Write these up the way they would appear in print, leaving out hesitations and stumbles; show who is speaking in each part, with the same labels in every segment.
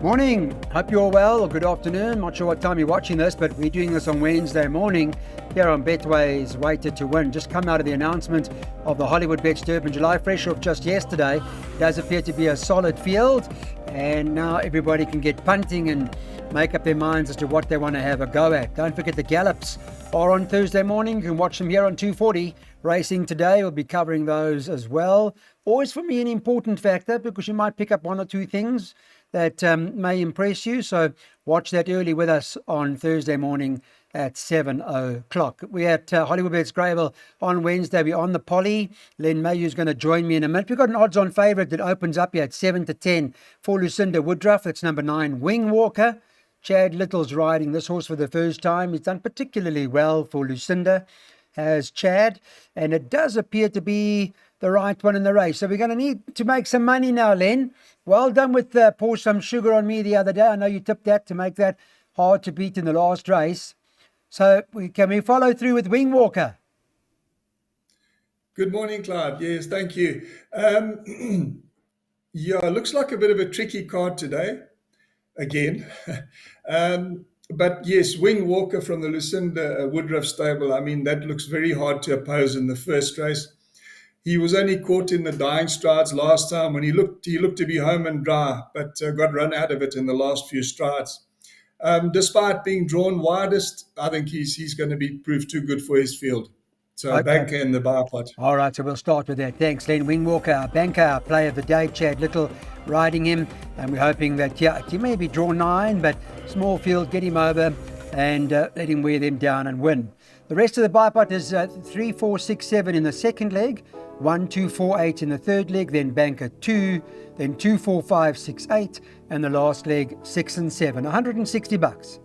Speaker 1: Morning. Hope you're well, or good afternoon. Not sure what time you're watching this, but we're doing this on Wednesday morning here on Betway's Weighted to Win. Just come out of the announcement of the Hollywood Bet Durban July, fresh off just yesterday. Does appear to be a solid field, and now everybody can get punting and make up their minds as to what they want to have a go at. Don't forget the gallops are on Thursday morning. You can watch them here on 240. Racing today, we'll be covering those as well. Always for me an important factor, because you might pick up one or two things that may impress you. So watch that early with us on Thursday morning at 7 o'clock. We're at Hollywood Bets Gravel on Wednesday. We're on the Poly. Len Mayhew's going to join me in a minute. We've got an odds-on favourite that opens up here at 7 to 10 for Lucinda Woodruff. That's number 9, Wing Walker. Chad Little's riding this horse for the first time. He's done particularly well for Lucinda, has Chad, and it does appear to be the right one in the race. So we're going to need to make some money now, Len. Well done with Pour Some Sugar on Me the other day. I know you tipped that to make that hard to beat in the last race. So can we follow through with Wing Walker?
Speaker 2: Good morning, Clyde. Yes, thank you. Yeah, looks like a bit of a tricky card today, again. But yes, Wing Walker from the Lucinda Woodruff stable, I mean, that looks very hard to oppose in the first race. He was only caught in the dying strides last time when he looked to be home and dry, but got run out of it in the last few strides. Despite being drawn widest, I think he's going to be proved too good for his field. So okay. Banker in the bar pot.
Speaker 1: All right, so we'll start with that. Thanks, Len. Wing Walker, our banker, our player of the day, Chad Little riding him. And we're hoping that, he may be draw 9, but small field, get him over and let him wear them down and win. The rest of the bar pot is 3, 4, 6, 7 in the second leg, 1, 2, 4, 8 in the third leg, then banker 2, then 2, 4, 5, 6, 8, and the last leg 6 and 7, $160.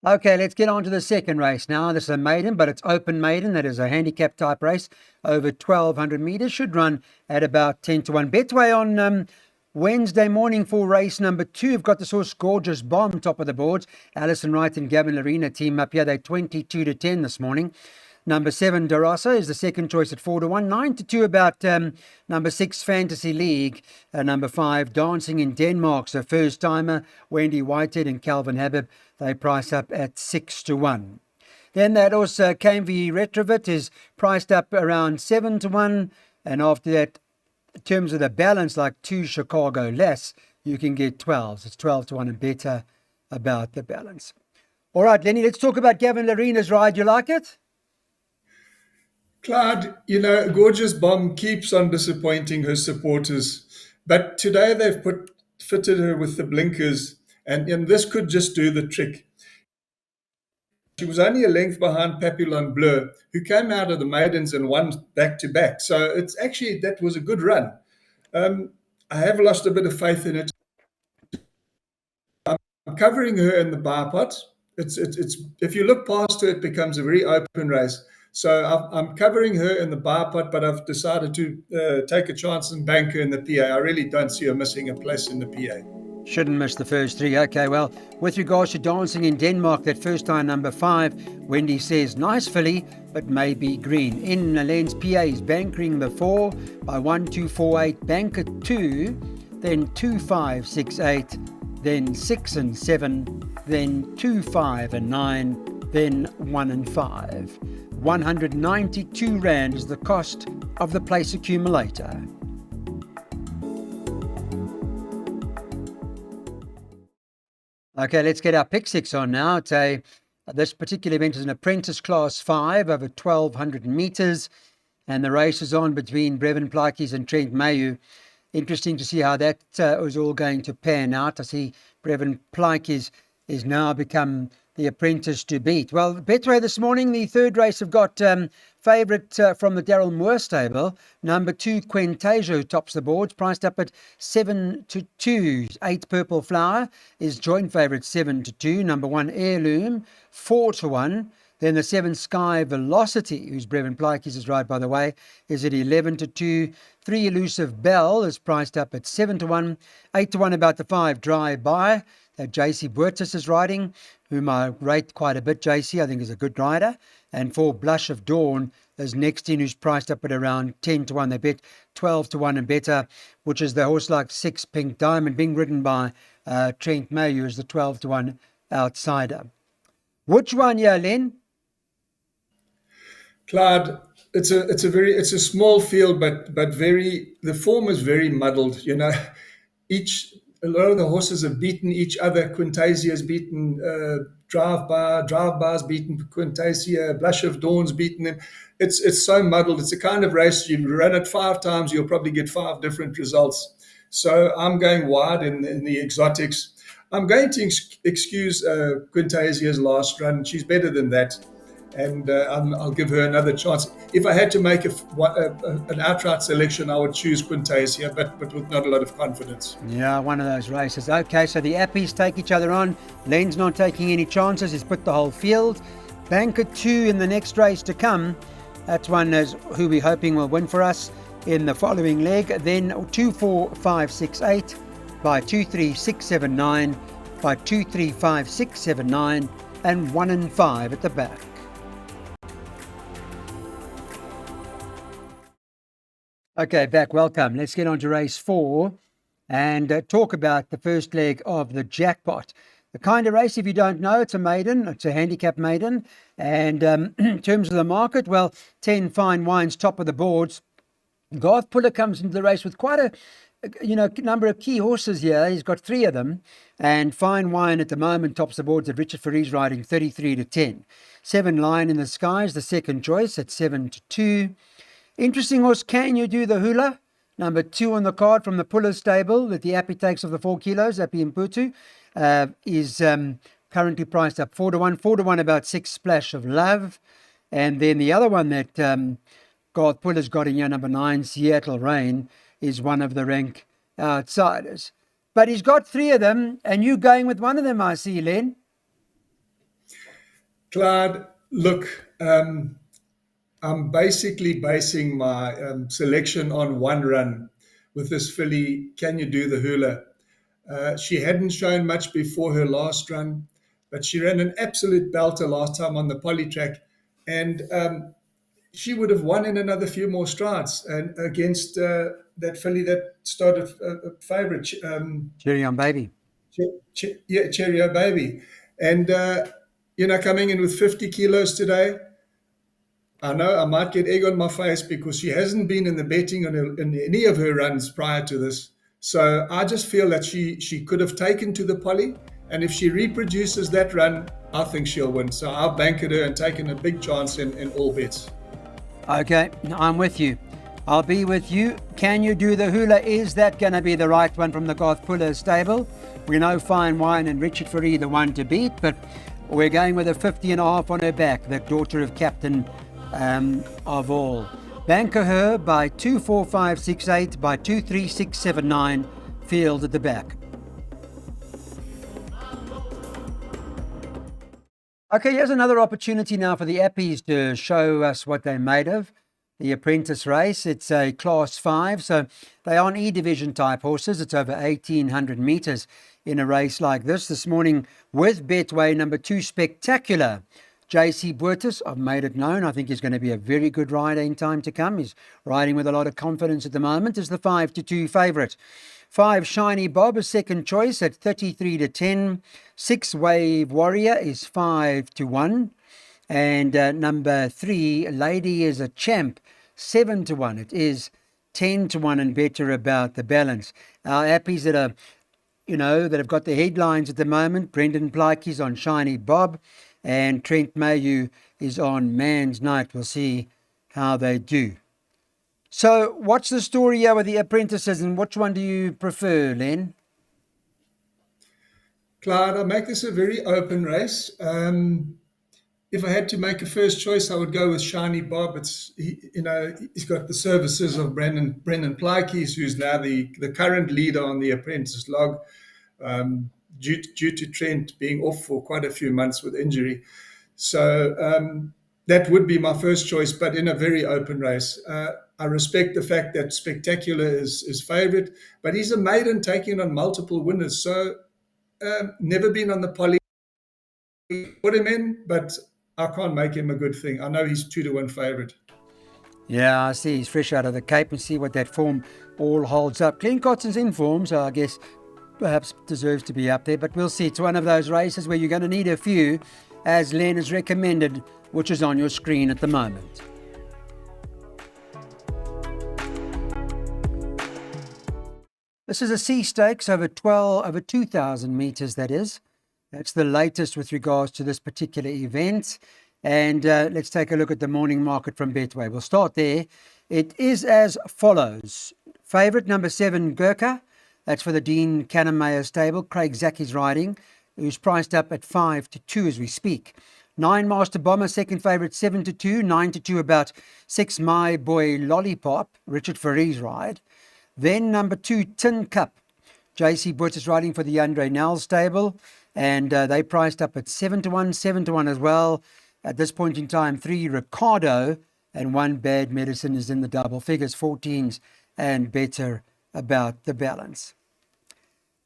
Speaker 1: Okay, let's get on to the second race now. This is a maiden, but it's open maiden. That is a handicap type race over 1,200 meters. Should run at about 10 to 1. Betway on Wednesday morning for race number 2. We've got this horse Gorgeous Bomb top of the boards. Alison Wright and Gavin Larena team up here. They're 22 to 10 this morning. Number 7, Darasa, is the second choice at 4 to 1. 9 to 2 about number 6, Fantasy League. Number 5, Dancing in Denmark. So first timer, Wendy Whitehead and Calvin Habib. They price up at 6 to 1. Then that also KMV Retrovit is priced up around 7 to 1. And after that, in terms of the balance, like 2 Chicago less, you can get 12s. It's 12 to 1 and better about the balance. All right, Lenny, let's talk about Gavin Larena's ride. You like it?
Speaker 2: Clyde, Gorgeous Bomb keeps on disappointing her supporters. But today they've fitted her with the blinkers, and this could just do the trick. She was only a length behind Papillon Bleu, who came out of the maidens and won back-to-back. So that was a good run. I have lost a bit of faith in it. I'm covering her in the bar pot. It's if you look past her, it becomes a very open race. So I'm covering her in the bar pot, but I've decided to take a chance and bank her in the PA. I really don't see her missing a place in the PA.
Speaker 1: Shouldn't miss the first 3. Okay, well, with regards to Dancing in Denmark, that first time number 5, Wendy says, nice filly, but maybe green. In Len's PA is bankering the 4 by 1, 2, 4, 8, banker 2, then 2, 5, 6, 8, then 6 and 7, then 2, 5 and 9, then 1 and 5. 192 Rand is the cost of the place accumulator. Okay, let's get our pick 6 on now. This particular event is an Apprentice Class 5 over 1,200 meters, and the race is on between Brevin Plakes and Trent Mayhew. Interesting to see how that is all going to pan out. I see Brevin Plakes is now become the apprentice to beat. Well, Betway this morning, the third race, have got favourite from the Daryl Moore stable. Number 2, Quentasio, tops the boards, priced up at 7 to 2. 8, Purple Flower is joint favourite 7 to 2. Number 1, Heirloom, 4 to 1. Then the 7, Sky Velocity, who's Brevin Plakes' ride, by the way, is at 11 to 2. 3, Elusive Bell is priced up at 7 to 1. 8 to 1 about the 5, Drive By. JC Buertis is riding, whom I rate quite a bit. JC, I think, is a good rider. And for Blush of Dawn is next in, who's priced up at around 10 to 1. They bet 12 to 1 and better, which is the horse like 6 Pink Diamond, being ridden by Trent Mayu, is the 12 to 1 outsider. Which one, yeah, Len?
Speaker 2: Clyde, it's a small field, but the form is very muddled. A lot of the horses have beaten each other. Quintasia's beaten Drive Bar's beaten Quintasia, Blush of Dawn's beaten them. It's so muddled. It's a kind of race, you run it 5 times, you'll probably get 5 different results. So I'm going wide in the exotics. I'm going to excuse Quintasia's last run. She's better than that. And I'll give her another chance. If I had to make an outright selection, I would choose Quintasia, but with not a lot of confidence.
Speaker 1: Yeah, one of those races. Okay, so the Appies take each other on. Len's not taking any chances. He's put the whole field. Banker 2 in the next race to come. That's one as who we're hoping will win for us in the following leg. Then 2, 4, 5, 6, 8 by 2, 3, 6, 7, 9 by 2, 3, 5, 6, 7, 9 and 1 and 5 at the back. Okay, back. Welcome. Let's get on to race 4 and talk about the first leg of the jackpot. The kind of race, if you don't know, it's a maiden. It's a handicap maiden. And in terms of the market, well, 10 Fine Wine's top of the boards. Garth Puller comes into the race with quite a number of key horses here. He's got 3 of them. And Fine Wine at the moment tops the boards at Richard Ferree's riding 33 to 10. 7 Lion in the Skies, the second choice at 7 to 2. Interesting horse, Can You Do the Hula? Number 2 on the card from the Puller stable that the Appy takes of the 4 kilos. Appy Mputu is currently priced up 4 to 1. 4 to 1 about 6 Splash of Love. And then the other one that Garth Puller's got in here, number 9 Seattle Rain, is one of the rank outsiders. But he's got 3 of them, and you going with one of them, I see, Len.
Speaker 2: Clyde, look, I'm basically basing my selection on one run with this filly, Can You Do the Hula? She hadn't shown much before her last run, but she ran an absolute belter last time on the poly track, and she would have won in another few more strides and against that filly that started favourite.
Speaker 1: Cherry on Baby.
Speaker 2: Cherry O Baby. And, coming in with 50 kilos today, I know I might get egg on my face because she hasn't been in the betting in any of her runs prior to this. So I just feel that she could have taken to the poly, and if she reproduces that run, I think she'll win. So I've bankered her and taken a big chance in all bets.
Speaker 1: Okay, I'm with you. I'll be with you. Can You Do the Hula? Is that going to be the right one from the Garth Puller stable? We know Fine Wine and Richard Ferree the one to beat, but we're going with a 50.5 on her back, the daughter of Captain of all. Banker her by 2, 4, 5, 6, 8 by 2, 3, 6, 7, 9. Field at the back. Okay, here's another opportunity now for the Appies to show us what they're made of. The Apprentice Race, it's a Class 5, so they are E division type horses. It's over 1,800 metres in a race like this. This morning with Betway, number 2, Spectacular. JC Buertus, I've made it known. I think he's going to be a very good rider in time to come. He's riding with a lot of confidence at the moment. Is the 5 to 2 favourite. 5 Shiny Bob, a second choice at 33 to 10. 6 Wave Warrior is 5 to 1. And number 3, Lady is a Champ, 7 to 1. It is 10 to 1 and better about the balance. Our Appies that are, that have got the headlines at the moment. Brendan Plikey's on Shiny Bob. And Trent Mayu is on Man's Night. We'll see how they do. So what's the story here with the apprentices, and which one do you prefer, Len?
Speaker 2: Clyde, I make this a very open race. If I had to make a first choice, I would go with Shiny Bob. He's got the services of Brendan Plikey, who's now the current leader on the apprentice log. Due to Trent being off for quite a few months with injury. So that would be my first choice, but in a very open race. I respect the fact that Spectacular is favourite, but he's a maiden taking on multiple winners. So never been on the poly, put him in, but I can't make him a good thing. I know he's 2-1 favourite.
Speaker 1: Yeah, I see. He's fresh out of the Cape, and see what that form all holds up. Glenn Cotton's in form, so I guess perhaps deserves to be up there, but we'll see. It's one of those races where you're going to need a few, as Len has recommended, which is on your screen at the moment. This is a C Stakes over 2,000 metres, that is. That's the latest with regards to this particular event. And let's take a look at the morning market from Betway. We'll start there. It is as follows. Favourite number 7, Gurkha. That's for the Dean Cannemeyer stable. Craig Zaki's riding, who's priced up at 5-2 as we speak. 9, Master Bomber, second favourite, 7-2. 9-2 about 6, My Boy Lollipop, Richard Ferree's ride. Then number 2, Tin Cup. JC Butts is riding for the Andre Nell stable, and they priced up at 7-1, 7-1 as well. At this point in time, 3, Ricardo, and 1, Bad Medicine is in the double figures, 14s and better about the balance.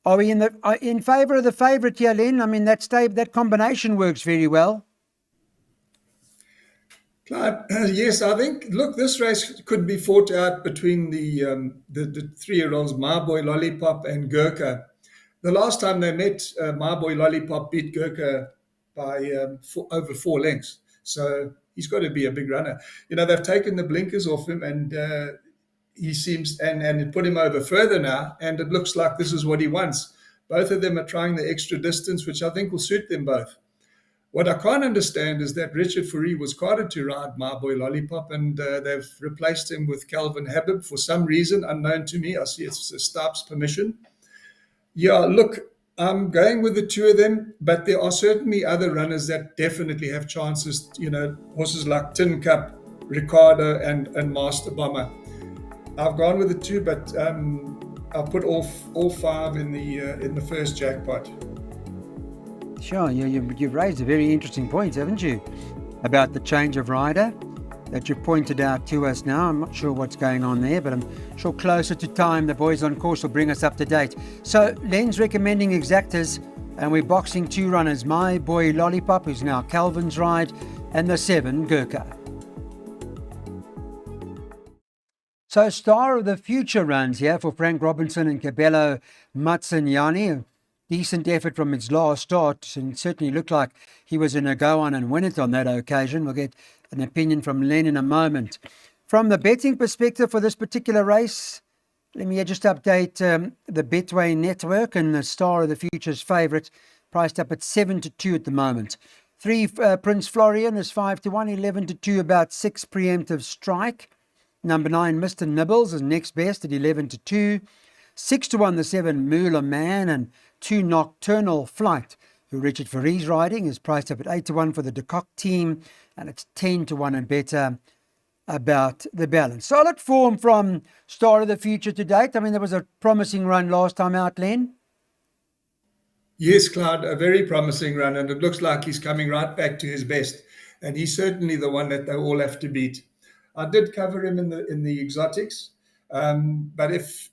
Speaker 1: Are we in favour of the favourite here, Len? I mean, that combination works very well.
Speaker 2: Clive, yes, I think, look, this race could be fought out between the 3-year-olds, My Boy Lollipop and Gurkha. The last time they met, My Boy Lollipop beat Gurkha by over 4 lengths. So he's got to be a big runner. You know, they've taken the blinkers off him, and he seems, and put him over further now, and it looks like this is what he wants. Both of them are trying the extra distance, which I think will suit them both. What I can't understand is that Richard Ferree was carded to ride My Boy Lollipop, and they've replaced him with Calvin Habib for some reason unknown to me. I see it's Stapp's permission. Yeah, look, I'm going with the 2 of them, but there are certainly other runners that definitely have chances. You know, horses like Tin Cup, Ricardo, and Master Bomber. I've gone with the 2, but I'll put all 5 in the first jackpot.
Speaker 1: Sure, you've raised a very interesting point, haven't you, about the change of rider that you pointed out to us now. I'm not sure what's going on there, but I'm sure closer to time the boys on course will bring us up to date. So Len's recommending exactas, and we're boxing 2 runners, My Boy Lollipop, who's now Calvin's ride, and the 7, Gurkha. So Star of the Future runs here for Frank Robinson and Cabello Mazzignani. Decent effort from its last start, and certainly looked like he was going to go on and win it on that occasion. We'll get an opinion from Len in a moment. From the betting perspective for this particular race, let me just update the Betway network, and the Star of the Future's favourite, priced up at 7-2 at the moment. 3, Prince Florian is 5-1, 11-2 about 6, Preemptive Strike. Number 9, Mr. Nibbles is next best at 11-2. 6-1, the 7, Moolah Man, and 2, Nocturnal Flight, who Richard Ferree's riding, is priced up at 8-1 for the De Kock team, and it's 10-1 and better about the balance. Solid form from Star of the Future to date. I mean, there was a promising run last time out, Len.
Speaker 2: Yes, Cloud, a very promising run, and it looks like he's coming right back to his best, and he's certainly the one that they all have to beat. I did cover him in the exotics, but if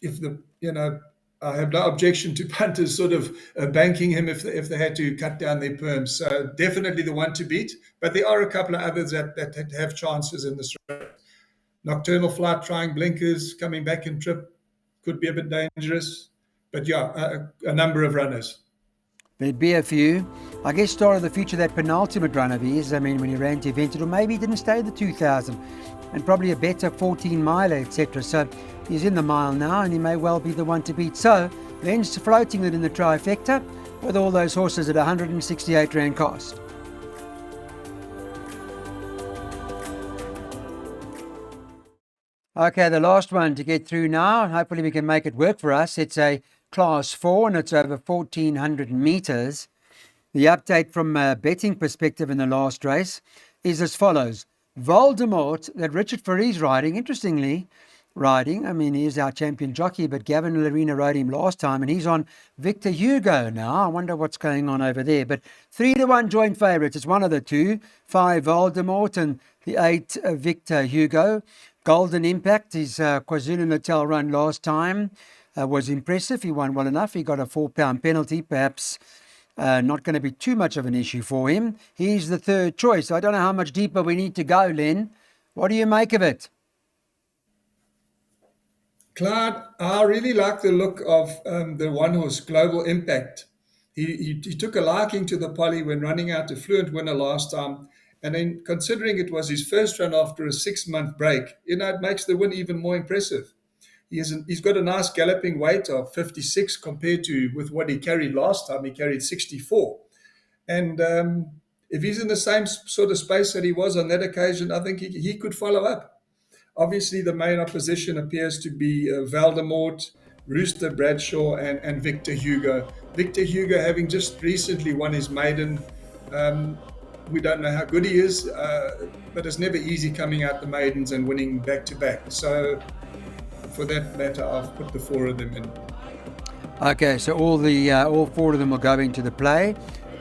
Speaker 2: the, you know, I have no objection to punters sort of banking him if they had to cut down their perms. So definitely the one to beat. But there are a couple of others that have chances in this race. Nocturnal Flight trying blinkers, coming back in trip, could be a bit dangerous. But yeah, a number of runners.
Speaker 1: There'd be a few. I guess Star of the Future, that penultimate run of his, I mean, when he ran to Evented, or maybe he didn't stay the 2,000, and probably a better 14-miler, etc. So he's in the mile now, and he may well be the one to beat. So Len's floating it in the trifecta with all those horses at 168 Rand cost. Okay, the last one to get through now, and hopefully we can make it work for us. It's a Class 4, and it's over 1,400 metres. The update from a betting perspective in the last race is as follows. Voldemort, that Richard Ferree's riding, interestingly, I mean, he is our champion jockey, but Gavin Larena rode him last time, and he's on Victor Hugo now. I wonder what's going on over there. But 3-1 joint favourites. It's one of the 2. 5, Voldemort, and the 8, Victor Hugo. Golden Impact, his KwaZulu-Natal run last time was impressive. He won well enough. He got a £4 penalty, perhaps not going to be too much of an issue for him. He's the third choice. I don't know how much deeper we need to go, Len. What do you make of it?
Speaker 2: Clyde, I really like the look of the one horse, Global Impact. He took a liking to the Polly when running out a fluent winner last time. And then considering it was his first run after a 6-month break, it makes the win even more impressive. He's got a nice galloping weight of 56 compared to with what he carried last time. He carried 64. And if he's in the same sort of space that he was on that occasion, I think he could follow up. Obviously, the main opposition appears to be Valdemort, Rooster Bradshaw, and Victor Hugo. Victor Hugo having just recently won his maiden. We don't know how good he is, but it's never easy coming out the maidens and winning back-to-back. So for that matter, I've put the 4 of them in.
Speaker 1: Okay, so all 4 of them will go into the play.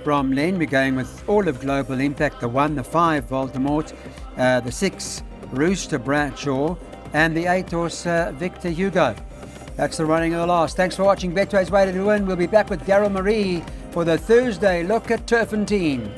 Speaker 1: From Len, we're going with all of Global Impact, the 1, the 5, Voldemort, the 6, Rooster Bradshaw, and the 8 horse, Victor Hugo. That's the running of the last. Thanks for watching Betway's Way to Win. We'll be back with Daryl Marie for the Thursday look at Turfentine.